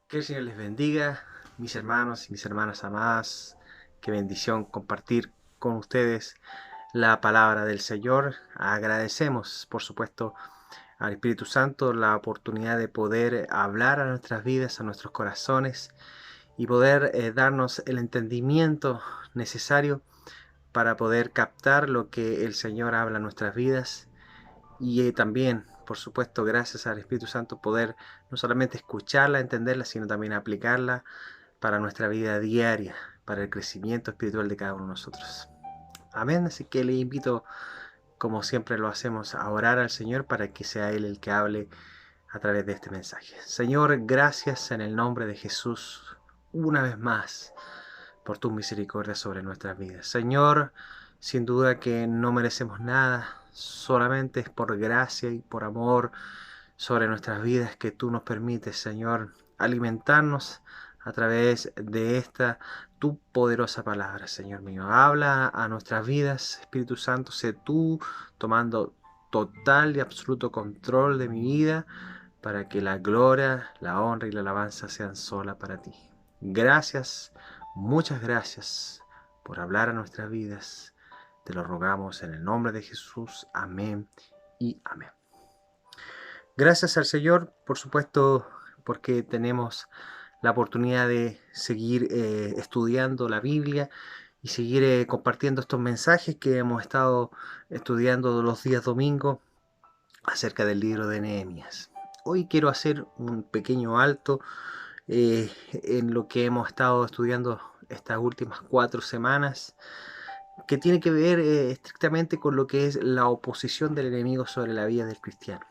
Que el Señor les bendiga, mis hermanos y mis hermanas amadas. Qué bendición compartir con ustedes la palabra del Señor. Agradecemos, por supuesto, al Espíritu Santo la oportunidad de poder hablar a nuestras vidas, a nuestros corazones y poder darnos el entendimiento necesario para poder captar lo que el Señor habla en nuestras vidas y también, por supuesto, gracias al Espíritu Santo, poder no solamente escucharla, entenderla, sino también aplicarla para nuestra vida diaria, para el crecimiento espiritual de cada uno de nosotros. Amén. Así que le invito, como siempre lo hacemos, a orar al Señor para que sea Él el que hable a través de este mensaje. Señor, gracias en el nombre de Jesús, una vez más, por tu misericordia sobre nuestras vidas. Señor, sin duda que no merecemos nada, solamente es por gracia y por amor sobre nuestras vidas que tú nos permites, Señor, alimentarnos a través de esta tu poderosa palabra, Señor mío. Habla a nuestras vidas, Espíritu Santo, sé tú tomando total y absoluto control de mi vida para que la gloria, la honra y la alabanza sean sola para ti. Gracias, muchas gracias por hablar a nuestras vidas. Te lo rogamos en el nombre de Jesús. Amén y amén. Gracias al Señor, por supuesto, porque tenemos la oportunidad de seguir estudiando la Biblia y seguir compartiendo estos mensajes que hemos estado estudiando los días domingos acerca del libro de Nehemías. Hoy quiero hacer un pequeño alto en lo que hemos estado estudiando estas últimas 4 semanas, que tiene que ver estrictamente con lo que es la oposición del enemigo sobre la vida del cristiano.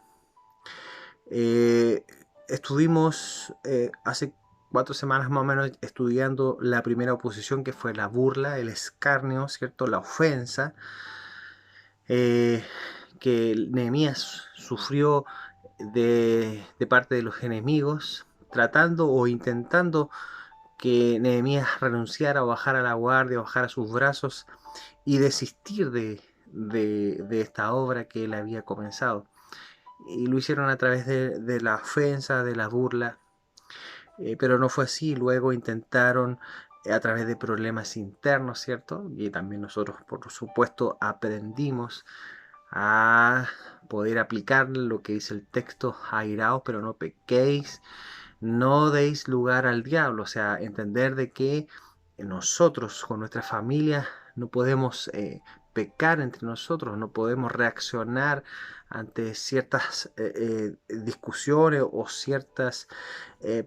Eh, Estuvimos hace 4 semanas más o menos estudiando la primera oposición, que fue la burla, el escarnio, ¿cierto? La ofensa eh, que Nehemías sufrió de parte de los enemigos, tratando o intentando que Nehemías renunciara o bajara la guardia, o bajara sus brazos y desistir de esta obra que él había comenzado. Y lo hicieron a través de la ofensa, de la burla, pero no fue así. Luego intentaron a través de problemas internos, ¿cierto? Y también nosotros, por supuesto, aprendimos a poder aplicar lo que dice el texto: airaos, pero no pequéis, no deis lugar al diablo. O sea, entender de que nosotros con nuestra familia no podemos pecar entre nosotros, no podemos reaccionar ante ciertas discusiones o ciertos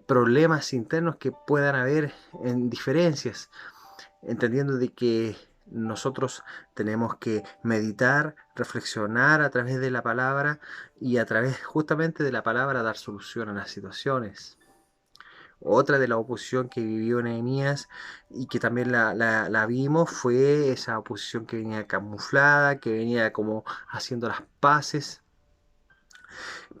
problemas internos que puedan haber en diferencias, entendiendo de que nosotros tenemos que meditar, reflexionar a través de la palabra y a través justamente de la palabra dar solución a las situaciones. Otra de la oposición que vivió Nehemías y que también la vimos fue esa oposición que venía camuflada, que venía como haciendo las paces,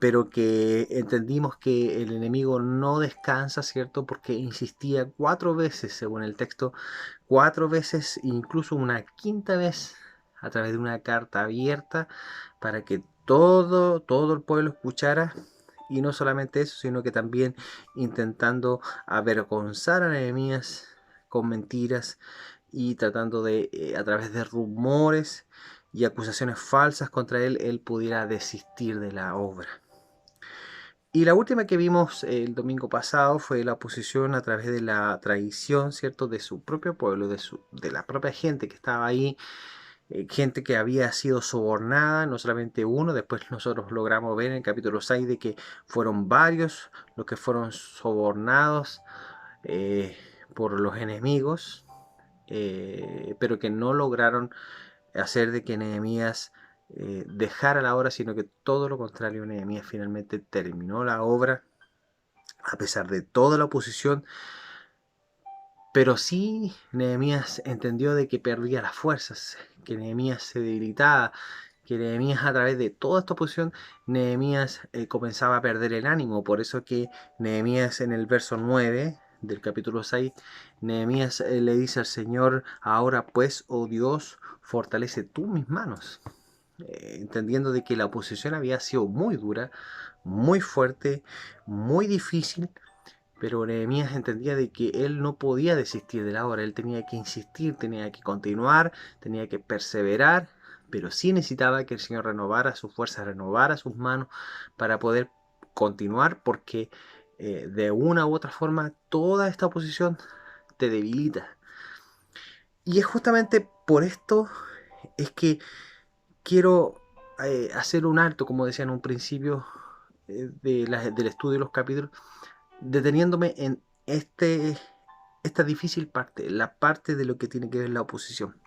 pero que entendimos que el enemigo no descansa, ¿cierto? Porque insistía 4 veces, según el texto, 4 veces, incluso una quinta vez, a través de una carta abierta, para que todo el pueblo escuchara. Y no solamente eso, sino que también intentando avergonzar a Nehemías con mentiras y tratando de, a través de rumores y acusaciones falsas contra él, él pudiera desistir de la obra. Y la última que vimos el domingo pasado fue la oposición a través de la traición, ¿cierto?, de su propio pueblo, de la propia gente que estaba ahí, gente que había sido sobornada, no solamente uno. Después nosotros logramos ver en el capítulo 6 de que fueron varios los que fueron sobornados eh, por los enemigos, pero que no lograron hacer de que Nehemías dejara la obra, sino que todo lo contrario. Nehemías finalmente terminó la obra a pesar de toda la oposición, pero sí Nehemías entendió de que perdía las fuerzas, que Nehemías se debilitaba, que Nehemías, a través de toda esta oposición, Nehemías comenzaba a perder el ánimo. Por eso que Nehemías, en el verso 9 del capítulo 6, Nehemías le dice al Señor: ahora pues, oh Dios, fortalece tú mis manos. Entendiendo de que la oposición había sido muy dura, muy fuerte, muy difícil, Pero Nehemías entendía de que él no podía desistir de la obra, él tenía que insistir, tenía que continuar, tenía que perseverar, pero sí necesitaba que el Señor renovara sus fuerzas, renovara sus manos para poder continuar, porque de una u otra forma toda esta oposición te debilita. Y es justamente por esto es que quiero hacer un alto, como decía en un principio del estudio de los capítulos, deteniéndome en esta difícil parte, la parte de lo que tiene que ver la oposición.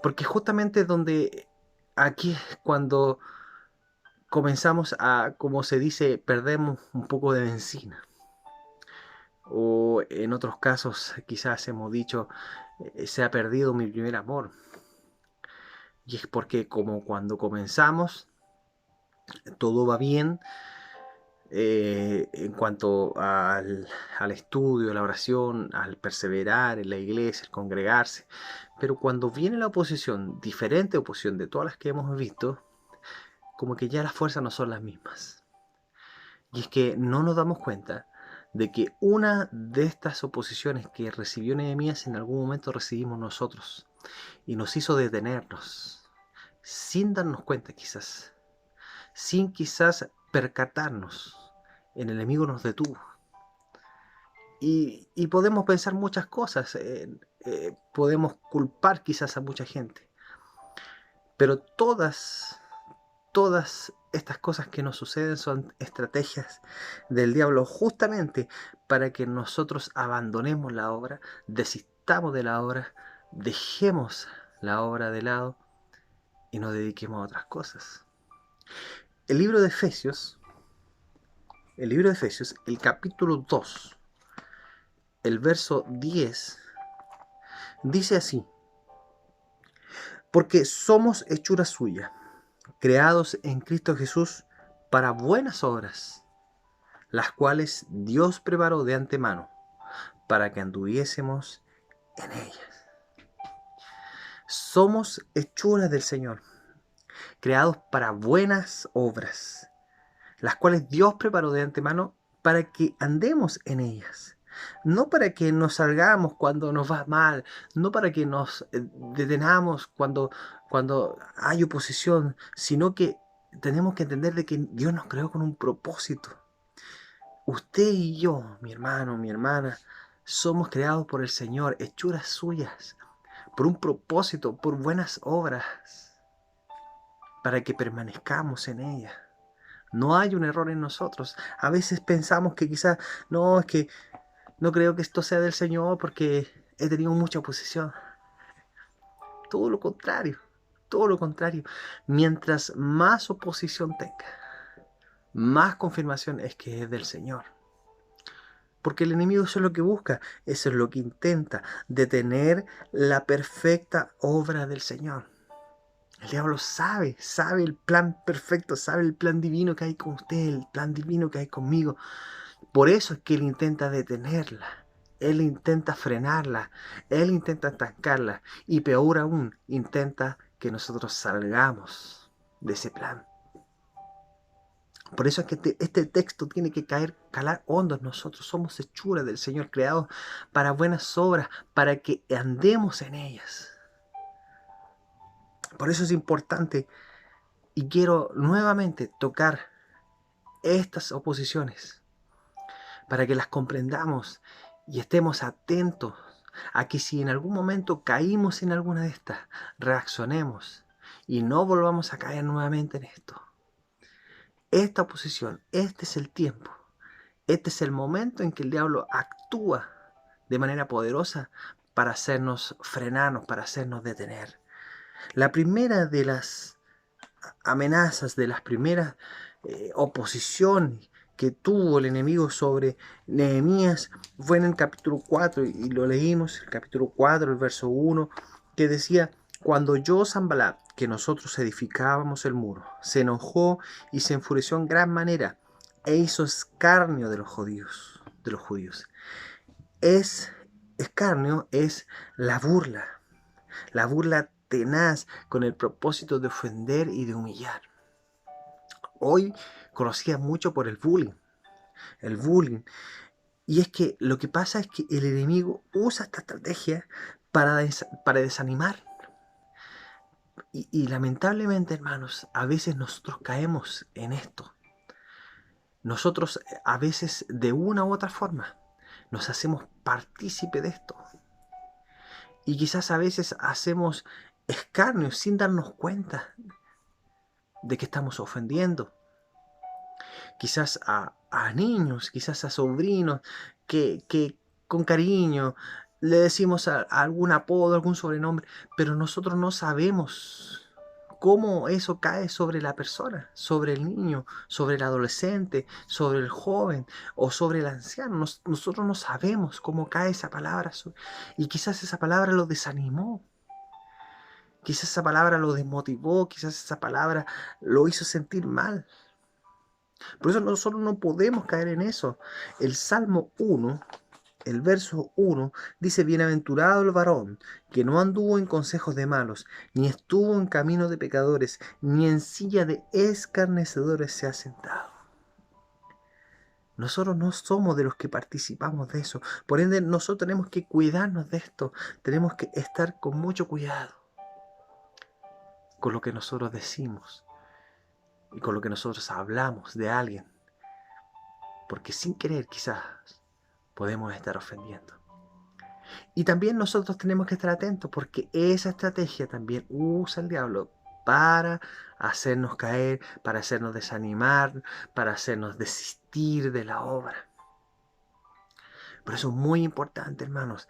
Porque justamente donde aquí es cuando comenzamos a, como se dice, perdemos un poco de benzina. O en otros casos quizás hemos dicho, se ha perdido mi primer amor. Y es porque como cuando comenzamos, todo va bien, en cuanto al estudio, la oración, al perseverar en la iglesia, el congregarse. Pero cuando viene la oposición, diferente oposición de todas las que hemos visto, como que ya las fuerzas no son las mismas. Y es que no nos damos cuenta de que una de estas oposiciones que recibió Nehemías en algún momento recibimos nosotros. Y nos hizo detenernos, sin darnos cuenta quizás, sin quizás percatarnos. El enemigo nos detuvo. Y podemos pensar muchas cosas, podemos culpar quizás a mucha gente, pero todas estas cosas que nos suceden son estrategias del diablo justamente para que nosotros abandonemos la obra, desistamos de la obra, dejemos la obra de lado y nos dediquemos a otras cosas. El libro de Efesios, el capítulo 2, el verso 10, dice así: porque somos hechura suya, creados en Cristo Jesús para buenas obras, las cuales Dios preparó de antemano para que anduviésemos en ellas. Somos hechuras del Señor, creados para buenas obras, las cuales Dios preparó de antemano para que andemos en ellas. No para que nos salgamos cuando nos va mal, no para que nos detenamos cuando hay oposición, sino que tenemos que entender de que Dios nos creó con un propósito. Usted y yo, mi hermano, mi hermana, somos creados por el Señor, hechuras suyas, por un propósito, por buenas obras, para que permanezcamos en ellas. No hay un error en nosotros. A veces pensamos que quizás, no, es que no creo que esto sea del Señor porque he tenido mucha oposición. Todo lo contrario, todo lo contrario. Mientras más oposición tenga, más confirmación es que es del Señor. Porque el enemigo eso es lo que busca, eso es lo que intenta, detener la perfecta obra del Señor. El diablo sabe el plan perfecto, sabe el plan divino que hay con usted, el plan divino que hay conmigo. Por eso es que él intenta detenerla, él intenta frenarla, él intenta estancarla y peor aún, intenta que nosotros salgamos de ese plan. Por eso es que este texto tiene que calar hondo en nosotros. Somos hechuras del Señor, creados para buenas obras, para que andemos en ellas. Por eso es importante y quiero nuevamente tocar estas oposiciones para que las comprendamos y estemos atentos a que si en algún momento caímos en alguna de estas, reaccionemos y no volvamos a caer nuevamente en esto. Esta oposición, este es el tiempo, este es el momento en que el diablo actúa de manera poderosa para hacernos frenarnos, para hacernos detener. La primera de las amenazas, de las primeras oposiciones que tuvo el enemigo sobre Nehemías fue en el capítulo 4 y lo leímos, el capítulo 4, el verso 1, que decía: cuando oyó Sanballat que nosotros edificábamos el muro, se enojó y se enfureció en gran manera e hizo escarnio de los judíos. Escarnio es la burla tenaz con el propósito de ofender y de humillar. Hoy conocía mucho por el bullying. Y es que lo que pasa es que el enemigo usa esta estrategia para desanimar. Y lamentablemente, hermanos, a veces nosotros caemos en esto. Nosotros a veces de una u otra forma nos hacemos partícipe de esto. Y quizás a veces hacemos escarnios sin darnos cuenta de que estamos ofendiendo. Quizás a niños, quizás a sobrinos, que con cariño le decimos algún apodo, algún sobrenombre, pero nosotros no sabemos cómo eso cae sobre la persona, sobre el niño, sobre el adolescente, sobre el joven o sobre el anciano. Nosotros no sabemos cómo cae esa palabra y quizás esa palabra lo desanimó. Quizás esa palabra lo desmotivó, quizás esa palabra lo hizo sentir mal. Por eso nosotros no podemos caer en eso. El Salmo 1, el verso 1, dice: bienaventurado el varón que no anduvo en consejos de malos, ni estuvo en camino de pecadores, ni en silla de escarnecedores se ha sentado. Nosotros no somos de los que participamos de eso. Por ende, nosotros tenemos que cuidarnos de esto. Tenemos que estar con mucho cuidado con lo que nosotros decimos y con lo que nosotros hablamos de alguien. Porque sin querer quizás podemos estar ofendiendo. Y también nosotros tenemos que estar atentos porque esa estrategia también usa el diablo para hacernos caer, para hacernos desanimar, para hacernos desistir de la obra. Por eso es muy importante, hermanos,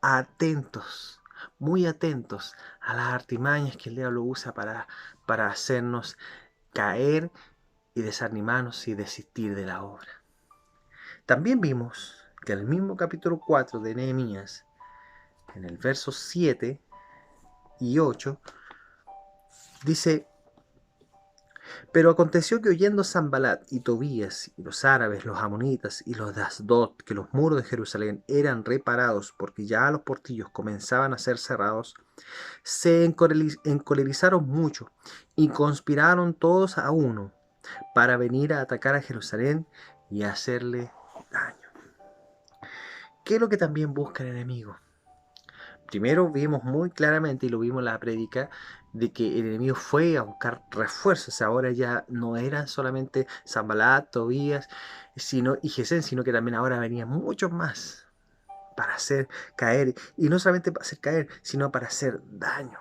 atentos, muy atentos a las artimañas que el diablo usa para hacernos caer y desanimarnos y desistir de la obra. También vimos que en el mismo capítulo 4 de Nehemías, en el verso 7 y 8, dice: pero aconteció que oyendo Sanbalat y Tobías y los árabes, los amonitas y los de Asdod, que los muros de Jerusalén eran reparados porque ya los portillos comenzaban a ser cerrados, se encolerizaron mucho y conspiraron todos a uno para venir a atacar a Jerusalén y a hacerle daño. ¿Qué es lo que también busca el enemigo? Primero vimos muy claramente, y lo vimos en la prédica, de que el enemigo fue a buscar refuerzos. Ahora ya no eran solamente Sanbalat, Tobías y Gesén, sino que también ahora venían muchos más para hacer caer. Y no solamente para hacer caer, sino para hacer daño.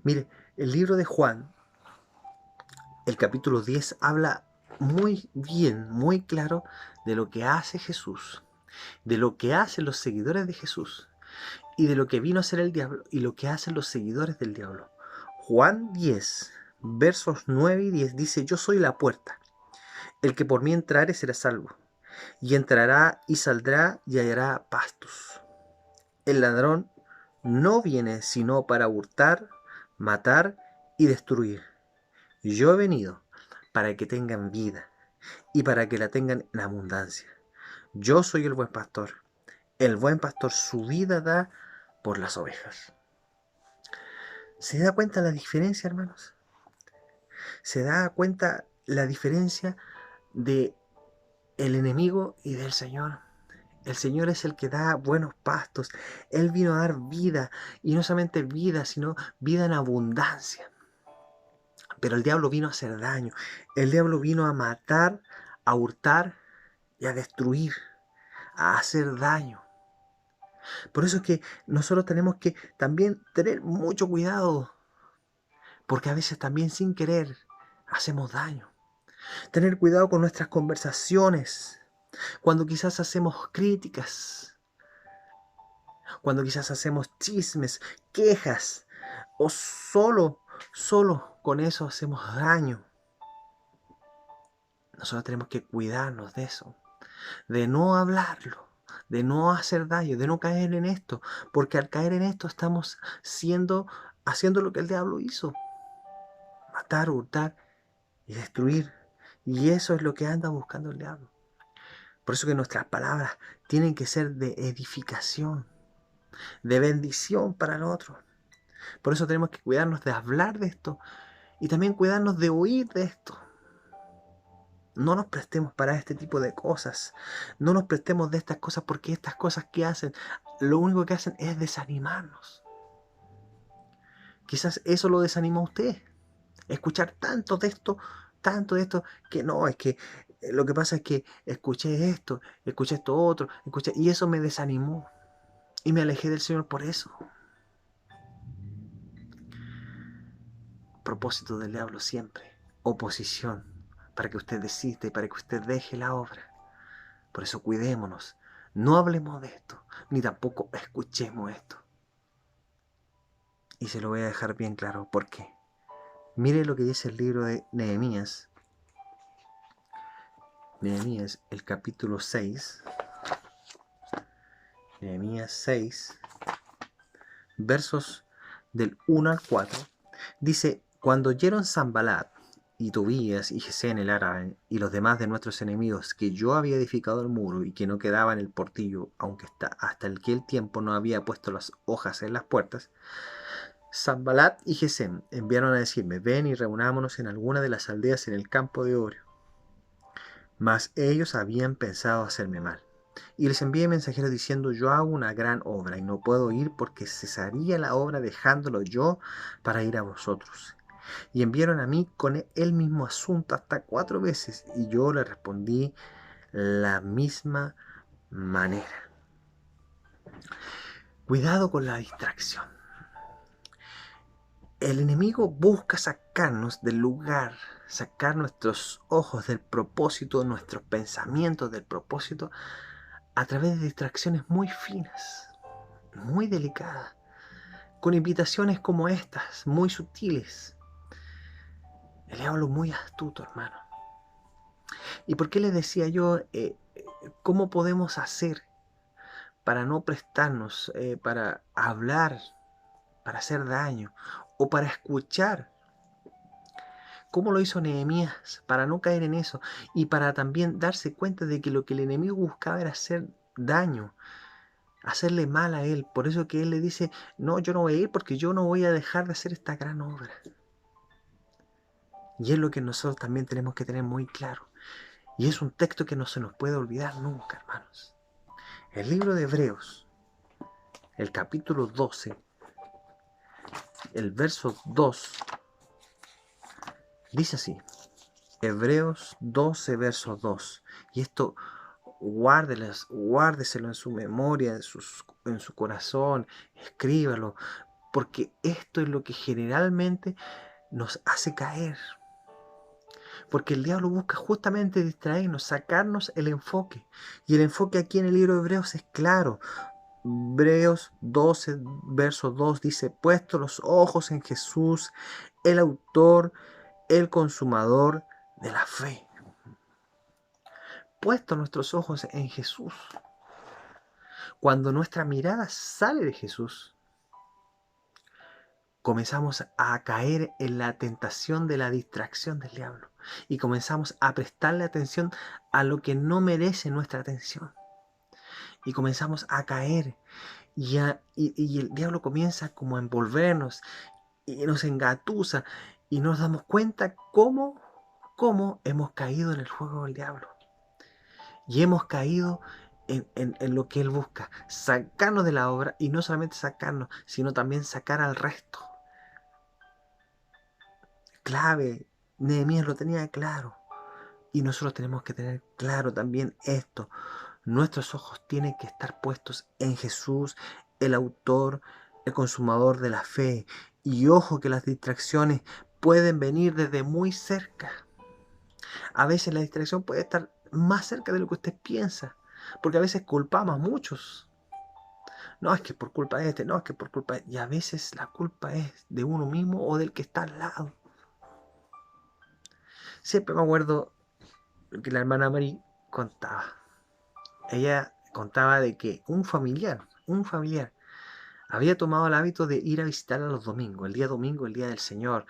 Mire, el libro de Juan, el capítulo 10, habla muy bien, muy claro de lo que hace Jesús, de lo que hacen los seguidores de Jesús y de lo que vino a hacer el diablo y lo que hacen los seguidores del diablo. Juan 10, versos 9 y 10 dice: yo soy la puerta. El que por mí entrare será salvo, y entrará y saldrá y hallará pastos. El ladrón no viene sino para hurtar, matar y destruir. Yo he venido para que tengan vida y para que la tengan en abundancia. Yo soy el buen pastor. El buen pastor su vida da por las ovejas. ¿Se da cuenta la diferencia, hermanos? ¿Se da cuenta la diferencia de el enemigo y del Señor? El Señor es el que da buenos pastos. Él vino a dar vida, y no solamente vida, sino vida en abundancia. Pero el diablo vino a hacer daño. El diablo vino a matar, a hurtar y a destruir, a hacer daño. Por eso es que nosotros tenemos que también tener mucho cuidado, porque a veces también sin querer hacemos daño. Tener cuidado con nuestras conversaciones, cuando quizás hacemos críticas, cuando quizás hacemos chismes, quejas, o solo con eso hacemos daño. Nosotros tenemos que cuidarnos de eso, de no hablarlo, de no hacer daño, de no caer en esto, porque al caer en esto estamos haciendo lo que el diablo hizo: matar, hurtar y destruir. Y eso es lo que anda buscando el diablo. Por eso que nuestras palabras tienen que ser de edificación, de bendición para el otro. Por eso tenemos que cuidarnos de hablar de esto y también cuidarnos de oír de esto. No nos prestemos para este tipo de cosas. No nos prestemos de estas cosas, porque estas cosas que hacen, lo único que hacen es desanimarnos. Quizás eso lo desanima a usted. Escuchar tanto de esto, que no, es que lo que pasa es que escuché esto otro, y eso me desanimó. Y me alejé del Señor por eso. Propósito del diablo siempre. Oposición. Para que usted desista y para que usted deje la obra. Por eso cuidémonos. No hablemos de esto. Ni tampoco escuchemos esto. Y se lo voy a dejar bien claro. ¿Por qué? Mire lo que dice el libro de Nehemías. Nehemías, el capítulo 6. Nehemías 6, versos del 1 al 4. Dice: cuando oyeron Sanbalat y Tobías y Gesén el árabe y los demás de nuestros enemigos que yo había edificado el muro y que no quedaba en el portillo, aunque hasta aquel tiempo no había puesto las hojas en las puertas, Sanbalat y Gesén enviaron a decirme: ven y reunámonos en alguna de las aldeas en el campo de Orio. Mas ellos habían pensado hacerme mal. Y les envié mensajeros diciendo: yo hago una gran obra y no puedo ir, porque cesaría la obra dejándolo yo para ir a vosotros. Y enviaron a mí con el mismo asunto hasta 4 veces, y yo le respondí la misma manera. Cuidado con la distracción. El enemigo busca sacarnos del lugar, sacar nuestros ojos del propósito, nuestros pensamientos del propósito, a través de distracciones muy finas, muy delicadas, con invitaciones como estas, muy sutiles. El diablo es muy astuto, hermano. ¿Y por qué les decía yo, cómo podemos hacer para no prestarnos, para hablar, para hacer daño, o para escuchar? ¿Cómo lo hizo Nehemías? Para no caer en eso, y para también darse cuenta de que lo que el enemigo buscaba era hacer daño, hacerle mal a él. Por eso que él le dice: no, yo no voy a ir, porque yo no voy a dejar de hacer esta gran obra. Y es lo que nosotros también tenemos que tener muy claro. Y es un texto que no se nos puede olvidar nunca, hermanos. El libro de Hebreos, el capítulo 12, el verso 2, dice así. Hebreos 12, verso 2. Y esto guárdeselo en su memoria, en su corazón, escríbalo, porque esto es lo que generalmente nos hace caer. Porque el diablo busca justamente distraernos, sacarnos el enfoque. Y el enfoque aquí en el libro de Hebreos es claro. Hebreos 12, verso 2 dice: puesto los ojos en Jesús, el autor, el consumador de la fe. Puesto nuestros ojos en Jesús. Cuando nuestra mirada sale de Jesús, comenzamos a caer en la tentación de la distracción del diablo. Y comenzamos a prestarle atención a lo que no merece nuestra atención. Y comenzamos a caer. Y el diablo comienza como a envolvernos y nos engatusa. Y nos damos cuenta cómo hemos caído en el juego del diablo. Y hemos caído en lo que él busca. Sacarnos de la obra, y no solamente sacarnos, sino también sacar al resto. Clave, Nehemías lo tenía claro. Y nosotros tenemos que tener claro también esto. Nuestros ojos tienen que estar puestos en Jesús, el autor, el consumador de la fe. Y ojo, que las distracciones pueden venir desde muy cerca. A veces la distracción puede estar más cerca de lo que usted piensa, porque a veces culpamos a muchos. No, es que por culpa de este, no, es que por culpa de... Y a veces la culpa es de uno mismo o del que está al lado. Siempre me acuerdo que la hermana Mari contaba. Ella contaba de que un familiar, había tomado el hábito de ir a visitarla los domingos, el día domingo, el día del Señor,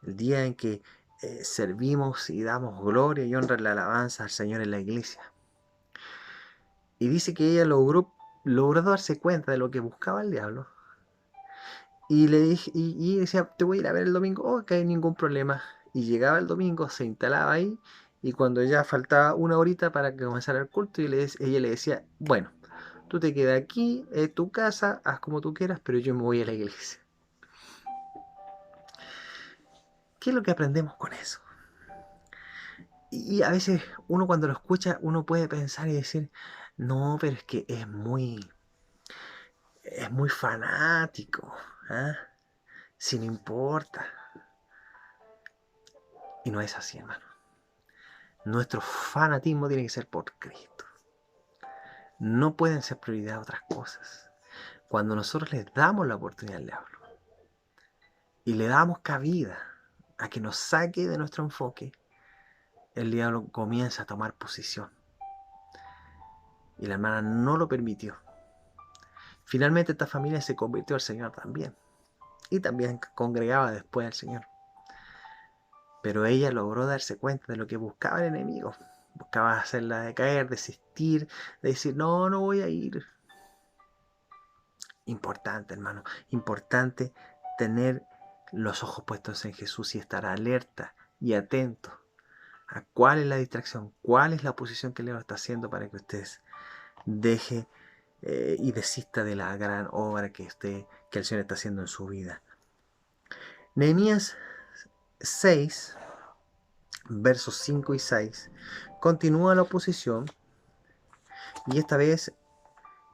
el día en que servimos y damos gloria y honra en la alabanza al Señor en la iglesia. Y dice que ella logró darse cuenta de lo que buscaba el diablo. Y le dije, y decía: te voy a ir a ver el domingo. Oh, que hay ningún problema. Y llegaba el domingo, se instalaba ahí Y cuando ya faltaba una horita para que comenzara el culto, ella le decía, bueno, tú te quedas aquí, es tu casa, haz como tú quieras, pero yo me voy a la iglesia. ¿Qué es lo que aprendemos con eso? Y a veces uno cuando lo escucha, uno puede pensar y decir, no, pero es que es muy fanático, ¿ah? Si no importa. Y no es así, hermano. Nuestro fanatismo tiene que ser por Cristo. No pueden ser prioridad otras cosas. Cuando nosotros les damos la oportunidad al diablo y le damos cabida a que nos saque de nuestro enfoque, el diablo comienza a tomar posición. Y la hermana no lo permitió. Finalmente esta familia se convirtió al Señor también. Y también congregaba después al Señor. Pero ella logró darse cuenta de lo que buscaba el enemigo. Buscaba hacerla decaer, desistir, de decir, no, no voy a ir. Importante, hermano, importante tener los ojos puestos en Jesús y estar alerta y atento a cuál es la distracción, cuál es la oposición que le está haciendo para que usted deje y desista de la gran obra que el Señor está haciendo en su vida. Nehemías 6, versos 5 y 6, continúa la oposición y esta vez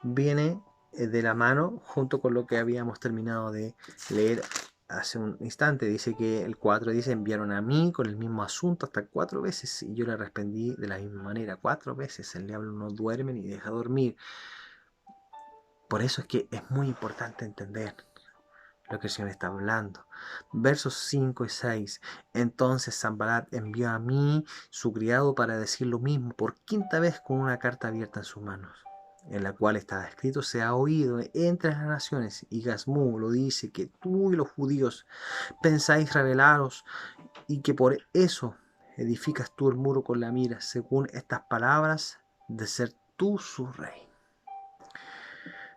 viene de la mano junto con lo que habíamos terminado de leer hace un instante. Dice que el 4 dice, enviaron a mí con el mismo asunto hasta 4 veces y yo le respondí de la misma manera. 4 veces. El diablo no duerme ni deja dormir. Por eso es que es muy importante entender lo que el Señor está hablando. Versos 5 y 6. Entonces Sanballat envió a mí, su criado, para decir lo mismo por quinta vez con una carta abierta en sus manos, en la cual estaba escrito, se ha oído entre las naciones, y Gazmú lo dice, que tú y los judíos pensáis rebelaros, y que por eso edificas tú el muro con la mira, según estas palabras, de ser tú su rey.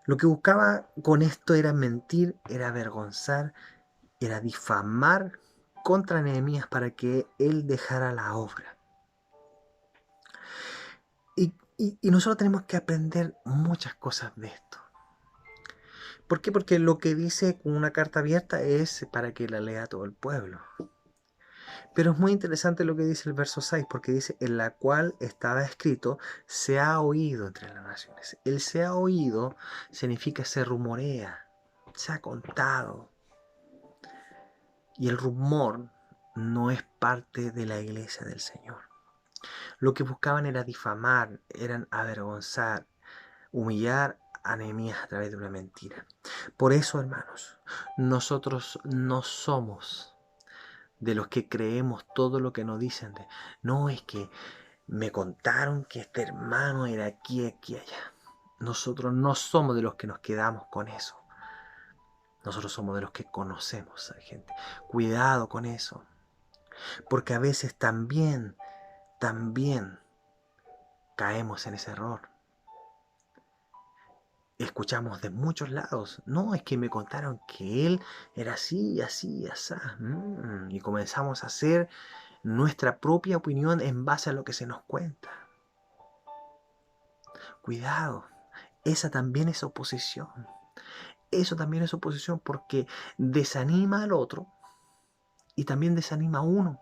Lo que buscaba con esto era mentir, era avergonzar, era difamar contra Nehemías para que él dejara la obra. Y nosotros tenemos que aprender muchas cosas de esto. ¿Por qué? Porque lo que dice con una carta abierta es para que la lea todo el pueblo. Pero es muy interesante lo que dice el verso 6, porque dice, en la cual estaba escrito, se ha oído entre las naciones. El se ha oído significa se rumorea, se ha contado. Y el rumor no es parte de la iglesia del Señor. Lo que buscaban era difamar, eran avergonzar, humillar a Nehemías a través de una mentira. Por eso, hermanos, nosotros no somos de los que creemos todo lo que nos dicen. No, es que me contaron que este hermano era aquí, aquí, allá. Nosotros no somos de los que nos quedamos con eso. Nosotros somos de los que conocemos a gente. Cuidado con eso. Porque a veces también caemos en ese error. Escuchamos de muchos lados. No, es que me contaron que él era así, así, así. Y comenzamos a hacer nuestra propia opinión en base a lo que se nos cuenta. Cuidado, esa también es oposición. Eso también es oposición porque desanima al otro y también desanima a uno.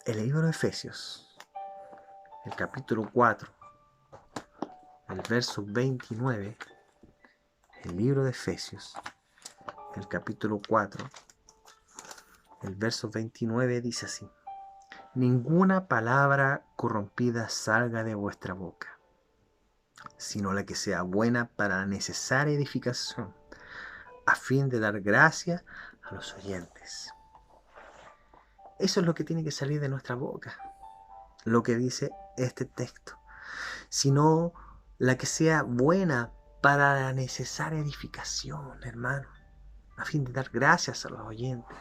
El libro de Efesios, el capítulo 4, el verso 29, el libro de Efesios, el capítulo 4, el verso 29 dice así: ninguna palabra corrompida salga de vuestra boca, sino la que sea buena para la necesaria edificación, a fin de dar gracia a los oyentes. Eso es lo que tiene que salir de nuestra boca, lo que dice este texto, sino la que sea buena para la necesaria edificación, hermano, a fin de dar gracias a los oyentes.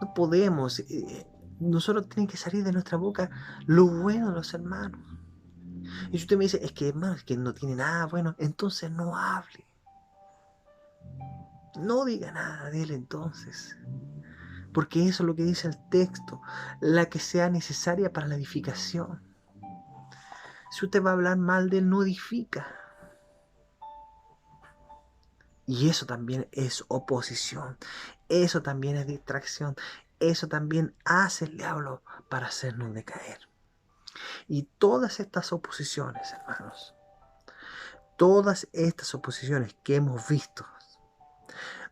No podemos, nosotros tiene que salir de nuestra boca lo bueno de los hermanos. Y si usted me dice, es que hermano, es que no tiene nada bueno, entonces no hable. No diga nada de él entonces. porque eso es lo que dice el texto, la que sea necesaria para la edificación. Si usted va a hablar mal de él, no edifica. Y eso también es oposición, eso también es distracción, eso también hace el diablo para hacernos decaer. Y todas estas oposiciones, hermanos, todas estas oposiciones que hemos visto,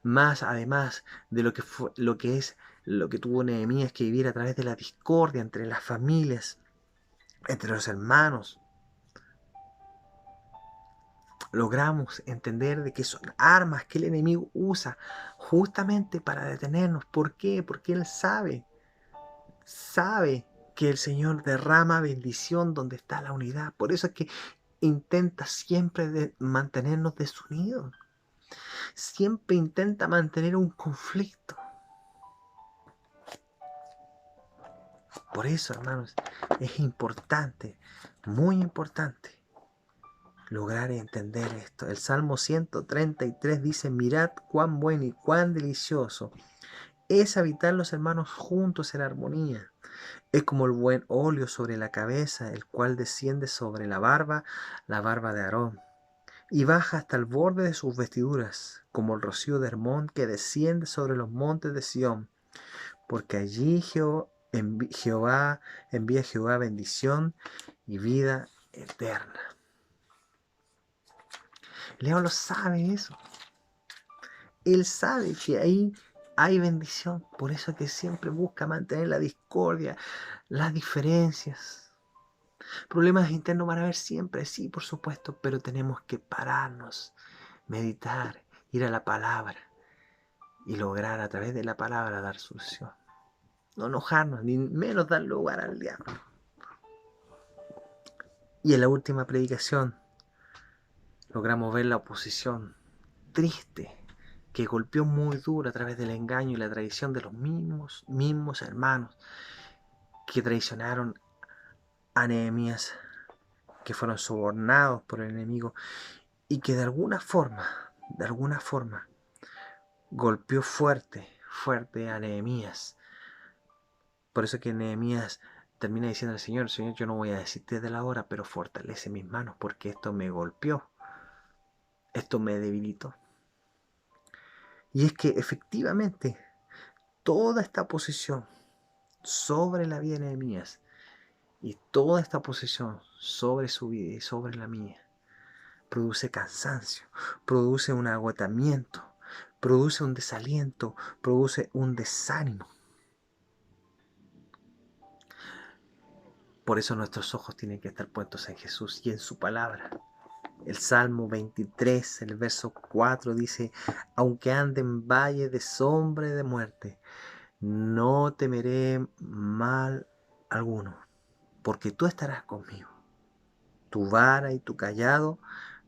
más además de lo que fue, lo que tuvo Nehemías que vivir a través de la discordia entre las familias, entre los hermanos, logramos entender de que son armas que el enemigo usa justamente para detenernos. ¿Por qué? Porque él sabe que el Señor derrama bendición donde está la unidad. Por eso es que intenta siempre mantenernos desunidos. Siempre intenta mantener un conflicto. Por eso, hermanos, es importante, muy importante, lograr entender esto. El Salmo 133 dice: mirad cuán bueno y cuán delicioso es habitar los hermanos juntos en armonía. Es como el buen óleo sobre la cabeza, el cual desciende sobre la barba de Aarón, y baja hasta el borde de sus vestiduras, como el rocío de Hermón que desciende sobre los montes de Sión, porque allí envía Jehová bendición y vida eterna. Leo lo sabe eso. Él sabe que ahí hay bendición. Por eso que siempre busca mantener la discordia, las diferencias. Problemas internos van a haber siempre, sí, por supuesto, pero tenemos que pararnos, meditar, ir a la palabra y lograr a través de la palabra dar solución. No enojarnos, ni menos dar lugar al diablo. Y en la última predicación logramos ver la oposición triste que golpeó muy duro a través del engaño y la traición de los mismos hermanos que traicionaron a Nehemías, que fueron sobornados por el enemigo y que de alguna forma, golpeó fuerte a Nehemías. Por eso que Nehemías termina diciendo al Señor: Señor, yo no voy a desistir de la obra, pero fortalece mis manos porque esto me golpeó, esto me debilitó. Y es que efectivamente toda esta posición sobre la vida de Nehemías y toda esta posición sobre su vida y sobre la mía produce cansancio, produce un agotamiento, produce un desaliento, produce un desánimo. Por eso nuestros ojos tienen que estar puestos en Jesús y en su palabra. El Salmo 23, el verso 4 dice: aunque ande en valle de sombra y de muerte, no temeré mal alguno, porque tú estarás conmigo. Tu vara y tu cayado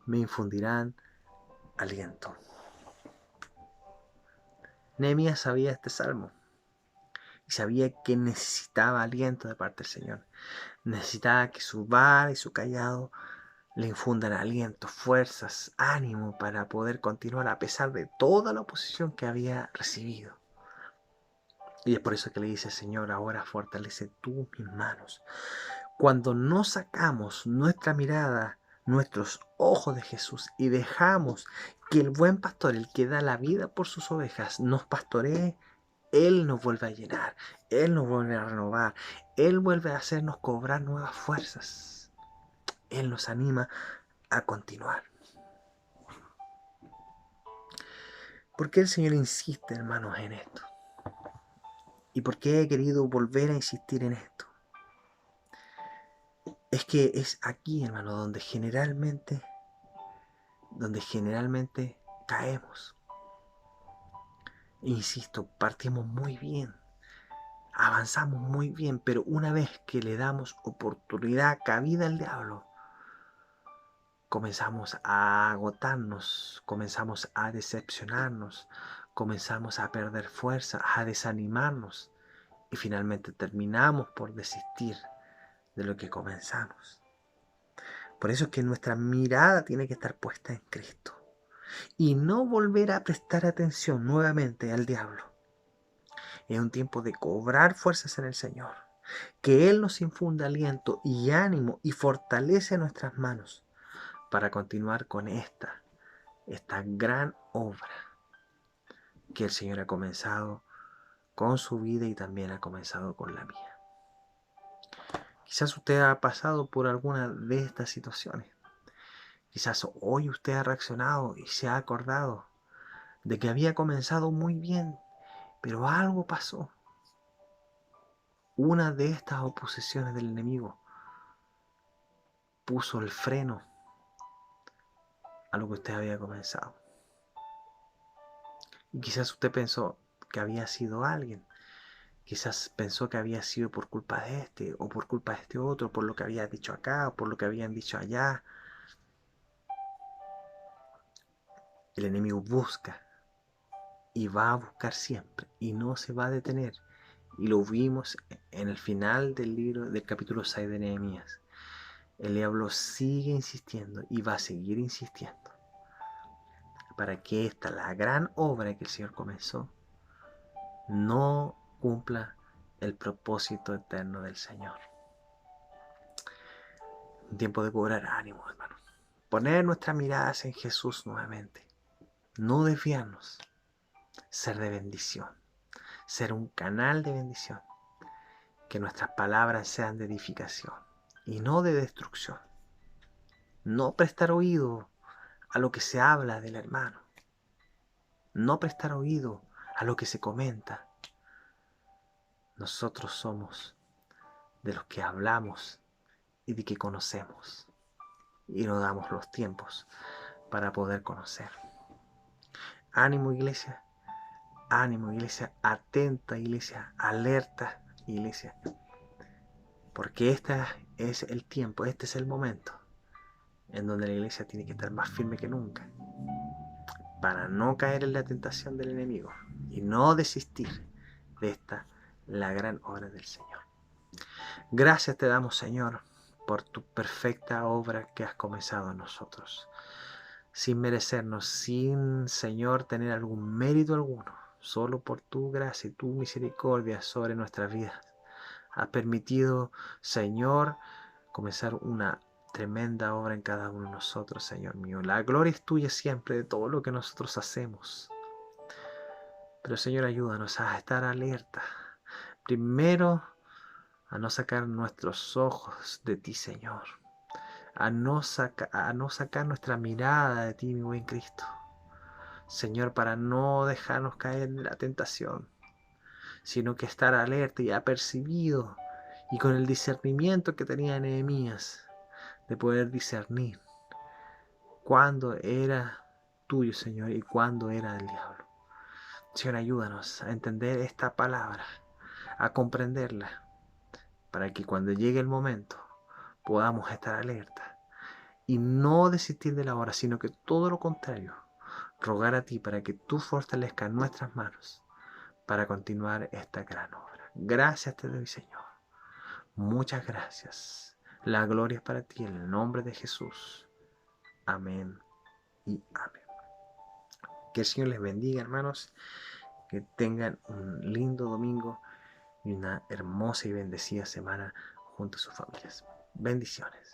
me infundirán aliento. Nehemías sabía este salmo y sabía que necesitaba aliento de parte del Señor. Necesitaba que su vara y su cayado le infundan aliento, fuerzas, ánimo para poder continuar a pesar de toda la oposición que había recibido. Y es por eso que le dice: Señor, ahora fortalece tú mis manos. Cuando no sacamos nuestra mirada, nuestros ojos de Jesús y dejamos que el buen pastor, el que da la vida por sus ovejas, nos pastoree, Él nos vuelve a llenar, Él nos vuelve a renovar, Él vuelve a hacernos cobrar nuevas fuerzas. Él nos anima a continuar. ¿Por qué el Señor insiste, hermanos, en esto? ¿Y por qué he querido volver a insistir en esto? Es que es aquí, hermano, donde generalmente caemos. Insisto, partimos muy bien, avanzamos muy bien, pero una vez que le damos oportunidad, cabida al diablo, comenzamos a agotarnos, comenzamos a decepcionarnos, comenzamos a perder fuerza, a desanimarnos y finalmente terminamos por desistir de lo que comenzamos. Por eso es que nuestra mirada tiene que estar puesta en Cristo y no volver a prestar atención nuevamente al diablo. Es un tiempo de cobrar fuerzas en el Señor. Que Él nos infunda aliento y ánimo y fortalece nuestras manos para continuar con esta gran obra que el Señor ha comenzado con su vida y también ha comenzado con la mía. Quizás usted ha pasado por alguna de estas situaciones. Quizás hoy usted ha reaccionado y se ha acordado de que había comenzado muy bien, pero algo pasó. Una de estas oposiciones del enemigo puso el freno a lo que usted había comenzado. Y quizás usted pensó que había sido alguien. Quizás pensó que había sido por culpa de este o por culpa de este otro, por lo que había dicho acá o por lo que habían dicho allá. El enemigo busca y va a buscar siempre y no se va a detener. Y lo vimos en el final del libro del capítulo 6 de Nehemías. El diablo sigue insistiendo y va a seguir insistiendo para que esta, la gran obra que el Señor comenzó, no cumpla el propósito eterno del Señor. Un tiempo de cobrar ánimo, hermano. Poner nuestras miradas en Jesús nuevamente. No desviarnos. Ser de bendición. Ser un canal de bendición. Que nuestras palabras sean de edificación y no de destrucción. No prestar oído a lo que se habla del hermano. No prestar oído a lo que se comenta. Nosotros somos de los que hablamos y de que conocemos. Y nos damos los tiempos para poder conocer. Ánimo, iglesia. Ánimo, iglesia. Atenta, iglesia. Alerta, iglesia. Porque este es el tiempo, este es el momento en donde la iglesia tiene que estar más firme que nunca para no caer en la tentación del enemigo y no desistir de esta, la gran obra del Señor. Gracias te damos, Señor, por tu perfecta obra que has comenzado en nosotros, sin merecernos, sin, Señor, tener algún mérito alguno, solo por tu gracia y tu misericordia sobre nuestras vidas. Has permitido, Señor, comenzar una tremenda obra en cada uno de nosotros, Señor mío. La gloria es tuya siempre de todo lo que nosotros hacemos. Pero, Señor, ayúdanos a estar alerta. Primero, a no sacar nuestros ojos de ti, Señor. A no sacar nuestra mirada de ti, mi buen Cristo. Señor, para no dejarnos caer en la tentación, sino que estar alerta y apercibido y con el discernimiento que tenía Nehemías de poder discernir cuándo era tuyo, Señor, y cuándo era del diablo. Señor, ayúdanos a entender esta palabra, a comprenderla, para que cuando llegue el momento podamos estar alerta y no desistir de la obra, sino que todo lo contrario, rogar a ti para que tú fortalezcas nuestras manos para continuar esta gran obra. Gracias te doy, Señor. Muchas gracias. La gloria es para ti en el nombre de Jesús. Amén y amén. Que el Señor les bendiga, hermanos. Que tengan un lindo domingo y una hermosa y bendecida semana junto a sus familias. Bendiciones.